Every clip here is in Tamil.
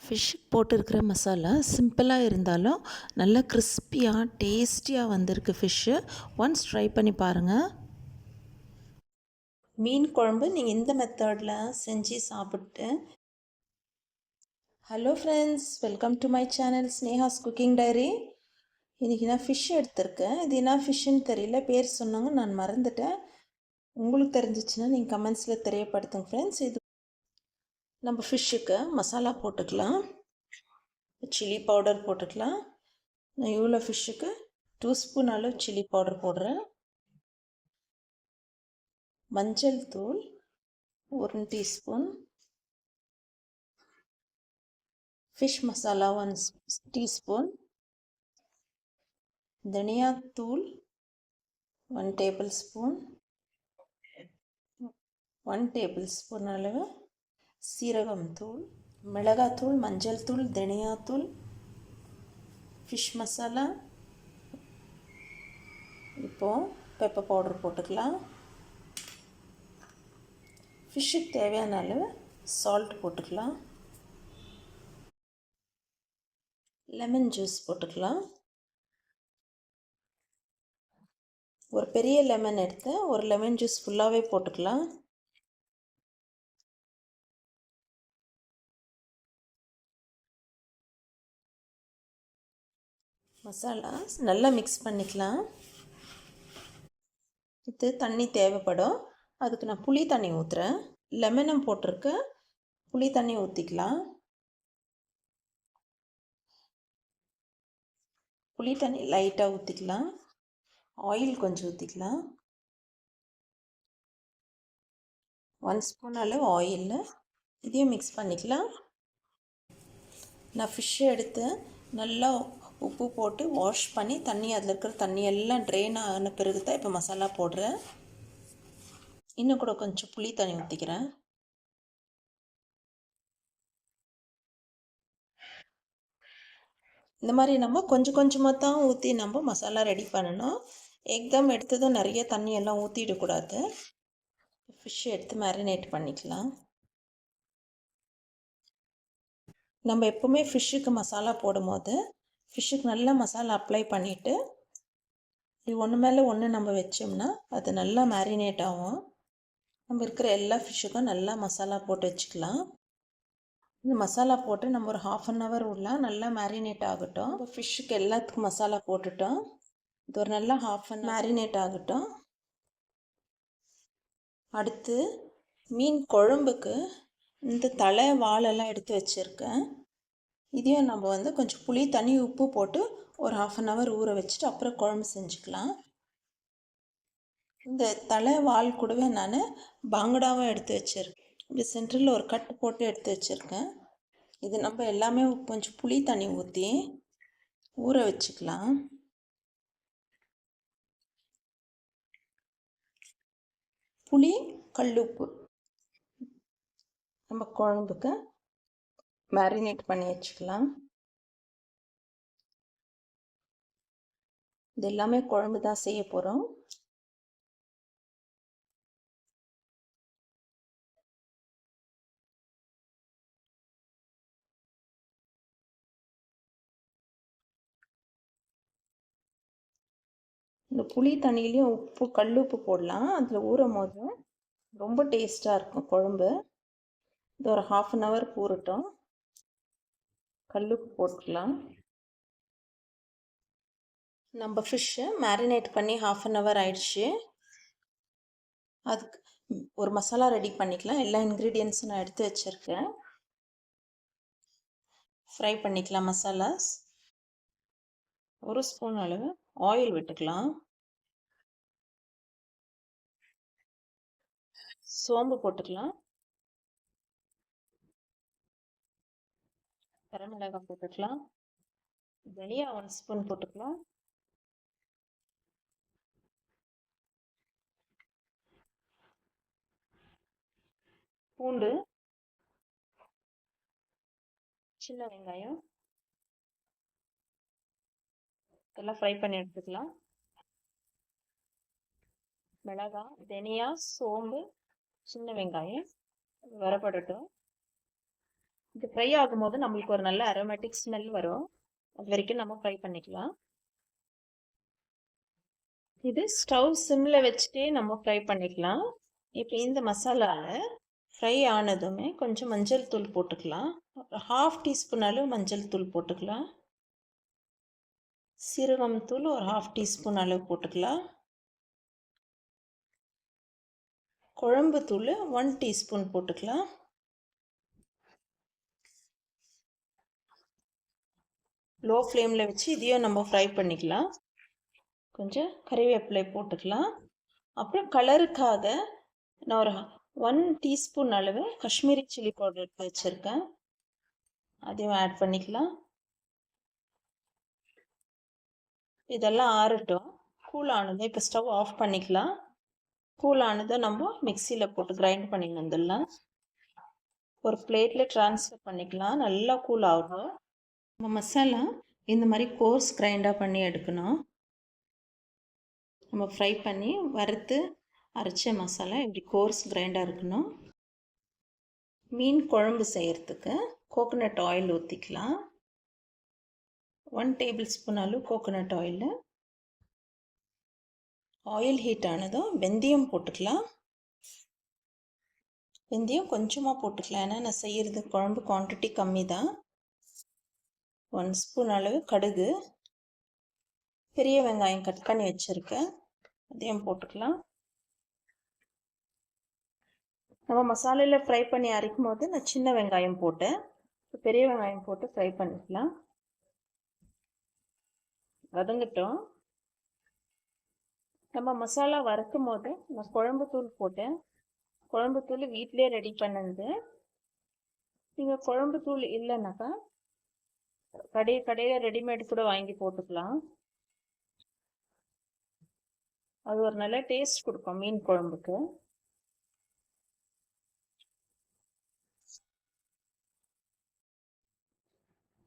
ஃபிஷ் போட்டிருக்கிற மசாலா சிம்பிளாக இருந்தாலும் நல்லா கிறிஸ்பியாக டேஸ்டியாக வந்திருக்கு ஃபிஷ்ஷு. ஒன்ஸ் ட்ரை பண்ணி பாருங்கள். மீன் குழம்பு நீங்கள் இந்த மெத்தடில் செஞ்சு சாப்பிட்டு. Hello friends, welcome to my channel Sneha's cooking diary. இன்றைக்கி நான் ஃபிஷ் எடுத்திருக்கேன். இது என்ன ஃபிஷ்ஷுன்னு தெரியல, பேர் சொன்னாங்க, நான் மறந்துட்டேன். உங்களுக்கு தெரிஞ்சிச்சுன்னா நீங்கள் கமெண்ட்ஸில் தெரியப்படுத்துங்க ஃப்ரெண்ட்ஸ். இது நம்ம ஃபிஷ்ஷுக்கு மசாலா போட்டுக்கலாம். சில்லி பவுடர் போட்டுக்கலாம். நான் இவ்வளோ ஃபிஷ்ஷுக்கு 2 ஸ்பூன் அளவு சில்லி பவுடர் போடுறேன். மஞ்சள் தூள் 1 டீஸ்பூன். Fish masala 1 teaspoon. தனியாத்தூள் 1 டேபிள் ஸ்பூன். 1 டேபிள் ஸ்பூன் அளவு சீரகம் தூள், மிளகாத்தூள், மஞ்சள் தூள், தனியாத்தூள், ஃபிஷ் மசாலா. இப்போது பெப்பர் பவுடர் போட்டுக்கலாம். ஃபிஷ்ஷுக்கு தேவையான அளவு சால்ட் போட்டுக்கலாம். லெமன் ஜூஸ் போட்டுக்கலாம். ஒரு பெரிய லெமன் எடுத்து ஒரு லெமன் ஜூஸ் ஃபுல்லாகவே போட்டுக்கலாம். மசாலா நல்லா மிக்ஸ் பண்ணிக்கலாம். இது தண்ணி தேவைப்படும், அதுக்கு நான் புளி தண்ணி ஊற்றுறேன். லெமனும் போட்டிருக்கு, புளி தண்ணி ஊற்றிக்கலாம். புளி தண்ணி லைட்டாக ஊற்றிக்கலாம். ஆயில் கொஞ்சம் ஊற்றிக்கலாம். 1 ஸ்பூன் அளவு ஆயில். இதையும் மிக்ஸ் பண்ணிக்கலாம். நான் ஃபிஷ்ஷை எடுத்து நல்லா உப்பு போட்டு வாஷ் பண்ணி தண்ணி, அதில் இருக்கிற தண்ணி எல்லாம் ட்ரெயின் ஆன பிறகு தான் இப்போ மசாலா போடுறேன். இன்னும் கூட கொஞ்சம் புளி தண்ணி ஊற்றிக்கிறேன். இந்த மாதிரி நம்ம கொஞ்சம் கொஞ்சமாக தான் ஊற்றி நம்ம மசாலா ரெடி பண்ணணும். எக்தம் எடுத்ததும் நிறைய தண்ணி எல்லாம் ஊற்றிடக்கூடாது. ஃபிஷ்ஷை எடுத்து மேரினேட் பண்ணிக்கலாம். நம்ம எப்போவுமே ஃபிஷ்ஷுக்கு மசாலா போடும்போது ஃபிஷ்ஷுக்கு நல்லா மசாலா அப்ளை பண்ணிவிட்டு இது ஒன்று மேலே ஒன்று நம்ம வச்சோம்னா அது நல்லா மேரினேட் ஆகும். நம்ம இருக்கிற எல்லா ஃபிஷ்ஷுக்கும் நல்லா மசாலா போட்டு வச்சுக்கலாம். இந்த மசாலா போட்டு நம்ம ஒரு 1/2 hour உள்ள நல்லா மேரினேட் ஆகட்டும். ஃபிஷ்ஷுக்கு எல்லாத்துக்கும் மசாலா போட்டுட்டோம். இது ஒரு நல்லா 1/2 hour மேரினேட் ஆகட்டும். அடுத்து மீன் குழம்புக்கு இந்த தலை வாலெல்லாம் எடுத்து வச்சுருக்கேன். இதையும் நம்ம கொஞ்சம் புளி தண்ணி உப்பு போட்டு ஒரு 1/2 hour ஊற வச்சுட்டு அப்புறம் குழம்பு செஞ்சுக்கலாம். இந்த தலை வால் கூடவே நான் பாங்கடாவும் எடுத்து வச்சுருக்கேன். இப்படி சென்டரில் ஒரு கட்டு போட்டு எடுத்து வச்சுருக்கேன். இது நம்ம எல்லாமே கொஞ்சம் புளி தண்ணி ஊற்றி ஊற வச்சுக்கலாம். புளி, கல்லுப்பு நம்ம குழம்புக்கு மேரினேட் பண்ணி வச்சுக்கலாம். இது எல்லாமே குழம்பு தான் செய்ய போகிறோம். இந்த புளி தண்ணியிலையும் உப்பு, கல்லுப்பு போடலாம். அதில் ஊறும் போது ரொம்ப டேஸ்ட்டாக இருக்கும் குழம்பு. இது ஒரு 1/2 hour ஊறட்டும். கல்லுப்பு போட்டுக்கலாம். நம்ம ஃபிஷ்ஷை மேரினேட் பண்ணி 1/2 hour ஆயிடுச்சு. அதுக்கு ஒரு மசாலா ரெடி பண்ணிக்கலாம். எல்லா இன்க்ரீடியன்ஸும் நான் எடுத்து வச்சுருக்கேன். ஃப்ரை பண்ணிக்கலாம் மசாலாஸ். 1 ஸ்பூன் அளவு ஆயில் விட்டுக்கலாம். சோம்பு போட்டுக்கலாம். வரமிளகாய் போட்டுக்கலாம். தனியா 1 ஸ்பூன் போட்டுக்கலாம். பூண்டு, சின்ன வெங்காயம் இதெல்லாம் ஃப்ரை பண்ணி எடுத்துக்கலாம். மிளகாய், தனியா, சோம்பு, சின்ன வெங்காயம் வரப்படட்டும். இது ஃப்ரை ஆகும்போது நம்மளுக்கு ஒரு நல்ல அரோமேட்டிக் ஸ்மெல் வரும். அது வரைக்கும் நம்ம ஃப்ரை பண்ணிக்கலாம். இது ஸ்டவ் சிம்மில் வச்சுட்டே நம்ம ஃப்ரை பண்ணிக்கலாம். இப்போ இந்த மசாலாவில் ஃப்ரை ஆனதுமே கொஞ்சம் மஞ்சள் தூள் போட்டுக்கலாம். ½ டீஸ்பூன் அளவு மஞ்சள் தூள் போட்டுக்கலாம். சீரகம் தூள் ஒரு ½ டீஸ்பூன் அளவு போட்டுக்கலாம். குழம்பு தூள் 1 டீஸ்பூன் போட்டுக்கலாம். லோ ஃப்ளேமில் வச்சு இதையும் நம்ம ஃப்ரை பண்ணிக்கலாம். கொஞ்சம் கறிவேப்பிலை போட்டுக்கலாம். அப்புறம் கலருக்காக நான் ஒரு 1 டீஸ்பூன் அளவு காஷ்மீரி சில்லி பவுடர் எடுத்து வச்சுருக்கேன். அதையும் ஆட் பண்ணிக்கலாம். இதெல்லாம் ஆறட்டும். கூல் ஆனதும் இப்போ ஸ்டவ் ஆஃப் பண்ணிக்கலாம். கூல் ஆனதும் நம்ம மிக்சியில் போட்டு கிரைண்ட் பண்ணி வந்துடலாம். ஒரு பிளேட்டில் ட்ரான்ஸ்ஃபர் பண்ணிக்கலாம். நல்லா கூல் ஆகும். நம்ம மசாலா இந்த மாதிரி கோர்ஸ் கிரைண்டாக பண்ணி எடுக்கணும். நம்ம ஃப்ரை பண்ணி வறுத்து அரைச்ச மசாலா இப்படி கோர்ஸ் கிரைண்டாக இருக்கணும். மீன் குழம்பு செய்கிறதுக்கு கோகோனட் ஆயில் ஊற்றிக்கலாம். 1 டேபிள் ஸ்பூன் அளவு கோகோனட் ஆயில். ஆயில் ஹீட் ஆனதும் வெந்தயம் போட்டுக்கலாம். வெந்தயம் கொஞ்சமாக போட்டுக்கலாம், ஏன்னா நான் செய்கிறது குழம்பு குவான்டிட்டி கம்மி தான். 1 ஸ்பூன் அளவு கடுகு. பெரிய வெங்காயம் கட் பண்ணி வச்சுருக்கேன், அதையும் போட்டுக்கலாம். நம்ம மசாலையில் ஃப்ரை பண்ணி அரைக்கும் போது நான் சின்ன வெங்காயம் போட்டேன். பெரிய வெங்காயம் போட்டு ஃப்ரை பண்ணிக்கலாம். வதங்கட்டும். நம்ம மசாலா வறுக்கும் போது நான் குழம்பு தூள் போட்டேன். குழம்பு தூள் வீட்டிலே ரெடி பண்ணது. நீங்கள் குழம்பு தூள் இல்லைன்னாக்கா கடையில் ரெடிமேட் கூட வாங்கி போட்டுக்கலாம். அது ஒரு நல்ல டேஸ்ட் கொடுக்கும் மீன் குழம்புக்கு.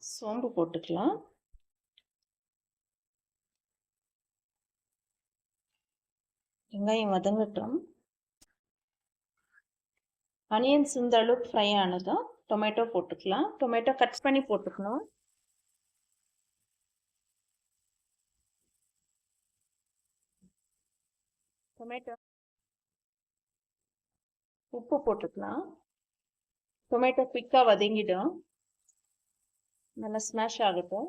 சோம்பு போட்டுக்கலாம். வெங்காயம் வதங்கட்டும். ஆனியன்ஸ் இந்த அளவுக்கு ஃப்ரை ஆனதும் டொமேட்டோ போட்டுக்கலாம். டொமேட்டோ கட் பண்ணி போட்டுக்கணும். டொமேட்டோ உப்பு போட்டுக்கலாம். டொமேட்டோ குயிக்காக வதங்கிடும். நல்லா ஸ்மாஷ் ஆகட்டும்.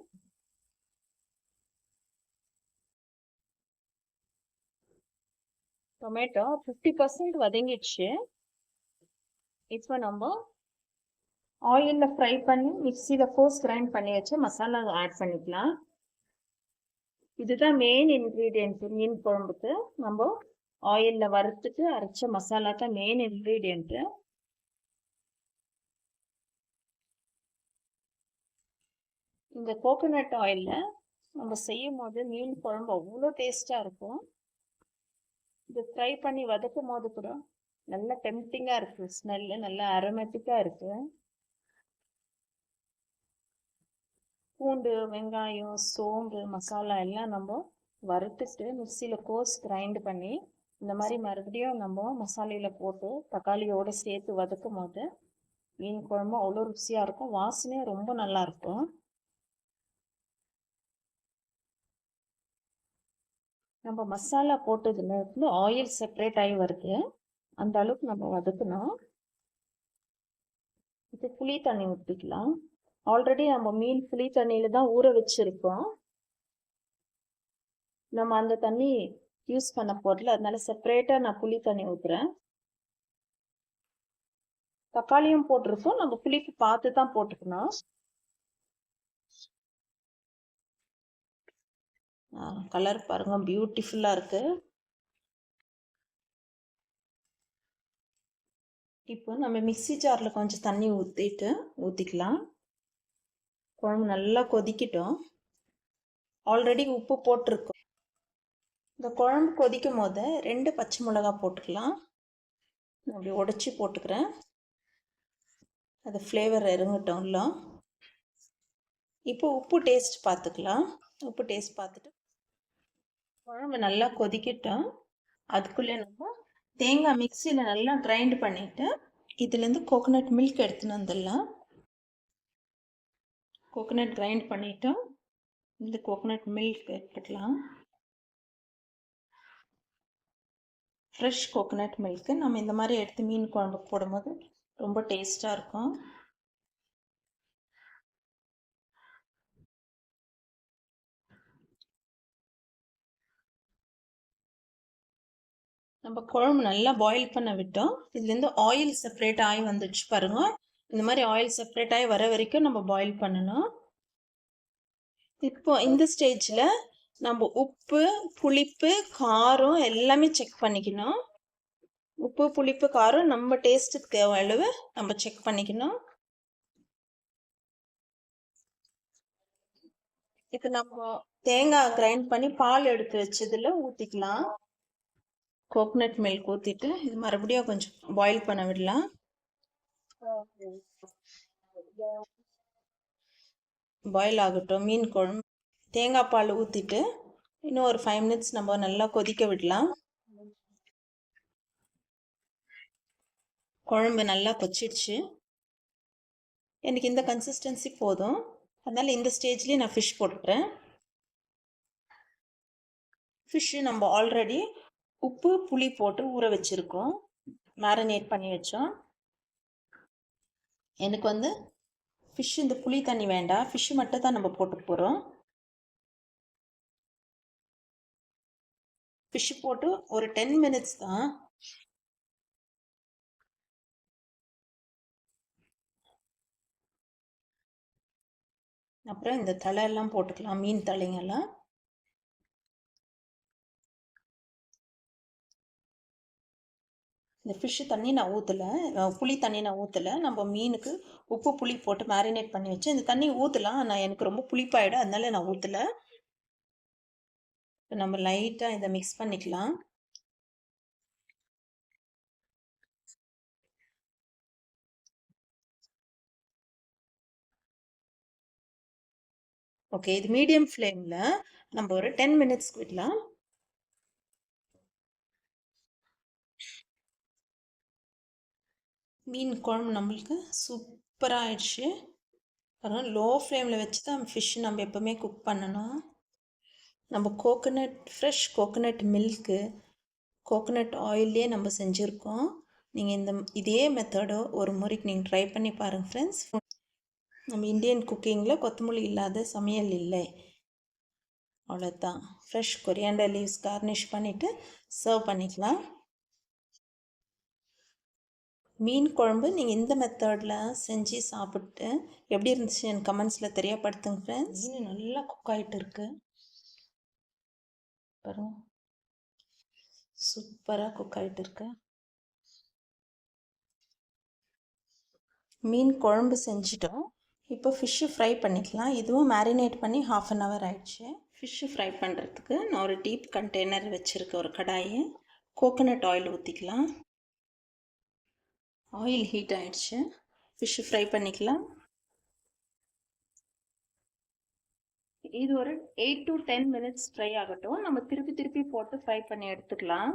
டொமேட்டோ 50% வதங்கிடுச்சு. இப்போ நம்ம ஆயிலில் ஃப்ரை பண்ணி மிக்சியில் கோர்ஸ் கிரைண்ட் பண்ணி வச்சு மசாலா ஆட் பண்ணிக்கலாம். இதுதான் மெயின் இன்க்ரீடியன்ட் மீன் குழம்புக்கு. நம்ம ஆயிலில் வறுத்துட்டு அரைச்ச மசாலா தான் மெயின் இன்க்ரீடியன்ட்டு. இந்த கோகோனட் ஆயிலில் நம்ம செய்யும் போது மீன் குழம்பு அவ்வளோ டேஸ்ட்டாக இருக்கும். இது ஃப்ரை பண்ணி வதக்கும் போது கூட நல்லா டெம்ப்டிங்காக இருக்குது. ஸ்மெல்லு நல்லா அரோமேட்டிக்காக இருக்குது. பூண்டு, வெங்காயம், சோம்பு, மசாலா எல்லாம் நம்ம வறுத்துட்டு மிக்சியில் கோர்ஸ் கிரைண்ட் பண்ணி இந்த மாதிரி மறுபடியும் நம்ம மசாலையில் போட்டு தக்காளியோடு சேர்த்து வதக்கும் போது மீன் குழம்பு அவ்வளோ ருசியாக இருக்கும். வாசனையும் ரொம்ப நல்லாயிருக்கும். நம்ம மசாலா போட்டதுல ஆயில் செப்பரேட் ஆகி வருது, அந்த அளவுக்கு நம்ம வதக்கணும். இது புளி தண்ணி ஊற்றிக்கலாம். ஆல்ரெடி நம்ம மீன் புளி தண்ணியில் தான் ஊற வச்சுருக்கோம். நம்ம அந்த தண்ணி யூஸ் பண்ண போடல, அதனால செப்பரேட்டாக நான் புளி தண்ணி ஊற்றுறேன். தக்காளியும் போட்டிருக்கோம், நம்ம புளிக்கு பார்த்து தான் போட்டுக்கணும். கலர் பாருங்க, பியூட்டிஃபுல்லாக இருக்கு. இப்போ நம்ம மிக்சி ஜாரில் கொஞ்சம் தண்ணி ஊற்றிக்கலாம். குழம்பு நல்லா கொதிக்கட்டும். ஆல்ரெடி உப்பு போட்டிருக்கோம். இந்த குழம்பு கொதிக்கும் போது 2 பச்சை மிளகா போட்டுக்கலாம். அப்படி உடைச்சி போட்டுக்கிறேன், அது ஃப்ளேவர் இறங்கட்டும்ல. இப்போ உப்பு டேஸ்ட் பார்த்துக்கலாம். உப்பு டேஸ்ட் பார்த்துட்டு குழம்பு நல்லா கொதிக்கட்டும். அதுக்குள்ளே நம்ம தேங்காய் மிக்சியில் நல்லா கிரைண்ட் பண்ணிவிட்டு இதுலேருந்து கோகோனட் மில்க் எடுத்துன்னு வந்துடலாம். கோகோனட் கிரைண்ட் பண்ணிட்டோம். இந்த கோகோனட் மில்க் எடுத்துக்கலாம். ஃப்ரெஷ் கோகோனட் மில்க்கு நம்ம இந்த மாதிரி எடுத்து மீன் குழம்புக்கு போடும்போது ரொம்ப டேஸ்ட்டாக இருக்கும். நம்ம குழம்பு நல்லா பாயில் பண்ண விட்டோம். இதுலேருந்து ஆயில் செப்பரேட் ஆகி வந்துச்சு பாருங்க. இந்த மாதிரி ஆயில் செப்பரேட் ஆகி வர வரைக்கும் நம்ம பாயில் பண்ணணும். இப்போ இந்த ஸ்டேஜில் நம்ம உப்பு, புளிப்பு, காரம் எல்லாமே செக் பண்ணிக்கணும். உப்பு, புளிப்பு, காரம் நம்ம டேஸ்ட்டுக்கு தேவை அளவு நம்ம செக் பண்ணிக்கணும். இப்போ நம்ம தேங்காய் கிரைண்ட் பண்ணி பால் எடுத்து வச்சதுல ஊற்றிக்கலாம். கோகோனட் மில்க் ஊற்றிட்டு இது மறுபடியும் கொஞ்சம் பாயில் பண்ண விடலாம். பாயில் ஆகட்டும் மீன் குழம்பு. தேங்காய் பால் ஊற்றிட்டு இன்னும் ஒரு 5 மினிட்ஸ் நம்ம நல்லா கொதிக்க விடலாம். குழம்பு நல்லா கொச்சிடுச்சு. எனக்கு இந்த கன்சிஸ்டன்சி போதும். அதனால் இந்த ஸ்டேஜ்லேயே நான் ஃபிஷ் போட்டுக்கிறேன். ஃபிஷ்ஷு நம்ம ஆல்ரெடி உப்பு, புளி போட்டு ஊற வச்சுருக்கோம், மேரினேட் பண்ணி வச்சோம். எனக்கு ஃபிஷ் இந்த புளி தண்ணி வேண்டாம், ஃபிஷ்ஷு மட்டும் தான் நம்ம போட்டு போகிறோம். ஃபிஷ்ஷு போட்டு ஒரு 10 மினிட்ஸ் தான். அப்புறம் இந்த தலையெல்லாம் போட்டுக்கலாம், மீன் தலைங்கெல்லாம். இந்த ஃபிஷ்ஷு தண்ணி நான் ஊற்றலை, புளி தண்ணி நான் ஊற்றலை. நம்ம மீனுக்கு உப்பு புளி போட்டு மேரினேட் பண்ணி வச்சு இந்த தண்ணி ஊற்றலாம். ஆனால் எனக்கு ரொம்ப புளிப்பாயிடும், அதனால நான் ஊற்றலை. இப்போ நம்ம லைட்டாக இதை மிக்ஸ் பண்ணிக்கலாம். ஓகே, இது மீடியம் ஃப்ளேமில் நம்ம ஒரு 10 மினிட்ஸ்க்கு விடலாம். மீன் குழம்பு நம்மளுக்கு சூப்பராக ஆயிடுச்சு. அப்புறம் லோ ஃப்ளேமில் வச்சு தான் ஃபிஷ் நம்ம எப்போவுமே குக் பண்ணணும். நம்ம ஃப்ரெஷ் கோகோனட் மில்க்கு, கோகோனட் ஆயிலே நம்ம செஞ்சுருக்கோம். நீங்கள் இதே மெத்தடோ ஒரு முறைக்கு நீங்கள் ட்ரை பண்ணி பாருங்கள் ஃப்ரெண்ட்ஸ். நம்ம இந்தியன் குக்கிங்கில் கொத்தமல்லி இல்லாத சமையல் இல்லை. அவ்வளோதான். ஃப்ரெஷ் கொரியாண்டர் லீவ்ஸ் கார்னிஷ் பண்ணிவிட்டு சர்வ் பண்ணிக்கலாம். மீன் குழம்பு நீங்கள் இந்த மெத்தடில் செஞ்சு சாப்பிட்டு எப்படி இருந்துச்சு எனக்கு கமெண்ட்ஸில் தெரியப்படுத்துங்க ஃப்ரெண்ட்ஸ். மீன் நல்லா குக் ஆகிட்டு இருக்கு பாருங்க, சூப்பராக குக் ஆகிட்டு இருக்கு. மீன் குழம்பு செஞ்சிட்டோம். இப்போ ஃபிஷ்ஷு ஃப்ரை பண்ணிக்கலாம். இதுவும் மேரினேட் பண்ணி 1/2 hour ஆயிடுச்சு. ஃபிஷ்ஷு ஃப்ரை பண்ணுறதுக்கு நான் ஒரு டீப் கண்டெய்னர் வச்சுருக்கேன், ஒரு கடாயை. கோகோனட் ஆயில் ஊற்றிக்கலாம். ஆயில் ஹீட் ஆகிடுச்சு. ஃபிஷ்ஷு ஃப்ரை பண்ணிக்கலாம். இது ஒரு 8 to 10 மினிட்ஸ் ஃப்ரை ஆகட்டும். நம்ம திருப்பி திருப்பி போட்டு ஃப்ரை பண்ணி எடுத்துக்கலாம்.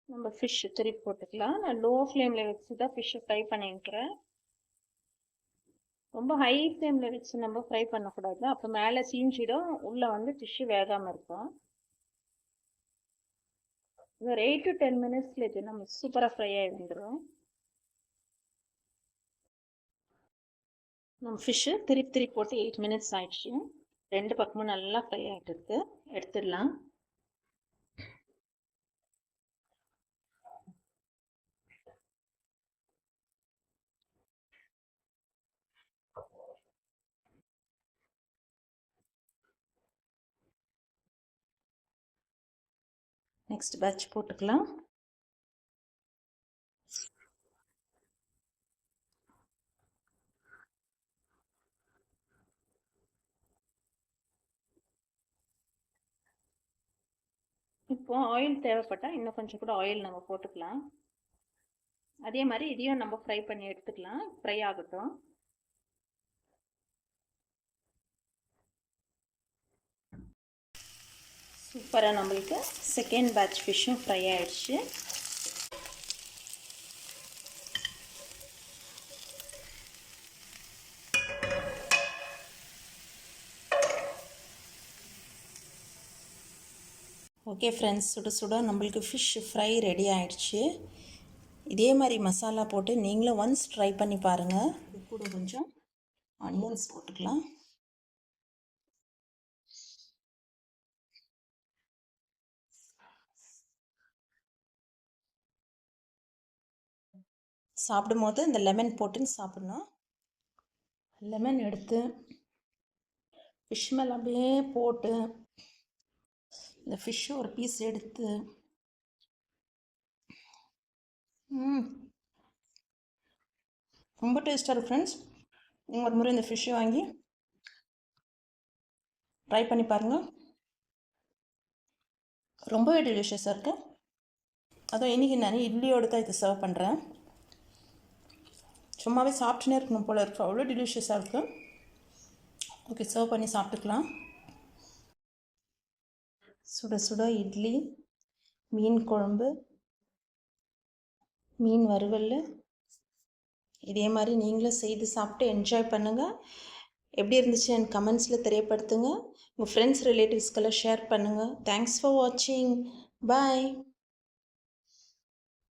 நம்ம ஃபிஷ்ஷு திருப்பி போட்டுக்கலாம். நான் லோ ஃப்ளேமில் வச்சு தான் ஃபிஷ்ஷை ஃப்ரை பண்ணிக்கிறேன். ரொம்ப ஹை ஃப்ளேமில் வச்சு நம்ம ஃப்ரை பண்ணக்கூடாது, அப்போ மேலே சீஞ்சிடும், உள்ளே ஃபிஷ்ஷு வேகாமல் இருக்கும். ஒரு 8 to 10 மினிட்ஸில் இது நம்ம சூப்பராக ஃப்ரை ஆகி வந்துடும். நம்ம ஃபிஷ்ஷு திருப்பி போட்டு 8 மினிட்ஸ் ஆயிடுச்சு. 2 பக்கமும் நல்லா ஃப்ரை ஆகிட்டு இருக்கு. எடுத்துடலாம். நெக்ஸ்ட் பேட்ச் போட்டுக்கலாம். இப்போ ஆயில் தேவைப்பட்டால் இன்னும் கொஞ்சம் கூட ஆயில் நம்ம போட்டுக்கலாம். அதே மாதிரி இதையும் நம்ம ஃப்ரை பண்ணி எடுத்துக்கலாம். ஃப்ரை ஆகட்டும். சூப்பராக நம்மளுக்கு செகண்ட் பேட்ச் ஃபிஷ்ஷும் ஃப்ரை ஆகிடுச்சு. ஓகே ஃப்ரெண்ட்ஸ், சுட சுட நம்மளுக்கு ஃபிஷ் ஃப்ரை ரெடி ஆகிடுச்சு. இதே மாதிரி மசாலா போட்டு நீங்களும் ஒன்ஸ் ட்ரை பண்ணி பாருங்கள். இது கூட கொஞ்சம் ஆனியன்ஸ் போட்டுக்கலாம். சாப்பிடும்போது இந்த லெமன் போட்டுன்னு சாப்பிட்ணும். லெமன் எடுத்து ஃபிஷ் மேலே அப்படியே போட்டு இந்த ஃபிஷ்ஷை ஒரு பீஸ் எடுத்து ரொம்ப டேஸ்ட்டாக இருக்குது ஃப்ரெண்ட்ஸ். நீங்கள் ஒரு முறை இந்த ஃபிஷ்ஷை வாங்கி ட்ரை பண்ணி பாருங்கள். ரொம்பவே டெலிஷியஸாக இருக்குது. அதுவும் இன்றைக்கி நான் இட்லியோடு தான் இதை சர்வ் பண்ணுறேன். சும்மாவே சாப்பிட்டுனே இருக்கணும் போல் இருக்குது, அவ்வளோ டெலிஷியஸாக இருக்குது. ஓகே, சர்வ் பண்ணி சாப்பிட்டுக்கலாம். சுட சுட இட்லி, மீன் குழம்பு, மீன் வறுவல், இதே மாதிரி நீங்களும் செய்து சாப்பிட்டு என்ஜாய் பண்ணுங்கள். எப்படி இருந்துச்சு எனக்கு கமெண்ட்ஸில் தெரியப்படுத்துங்க. உங்கள் ஃப்ரெண்ட்ஸ் ரிலேட்டிவ்ஸ்க்கெல்லாம் ஷேர் பண்ணுங்கள். தேங்க்ஸ் ஃபார் வாட்சிங். பாய்.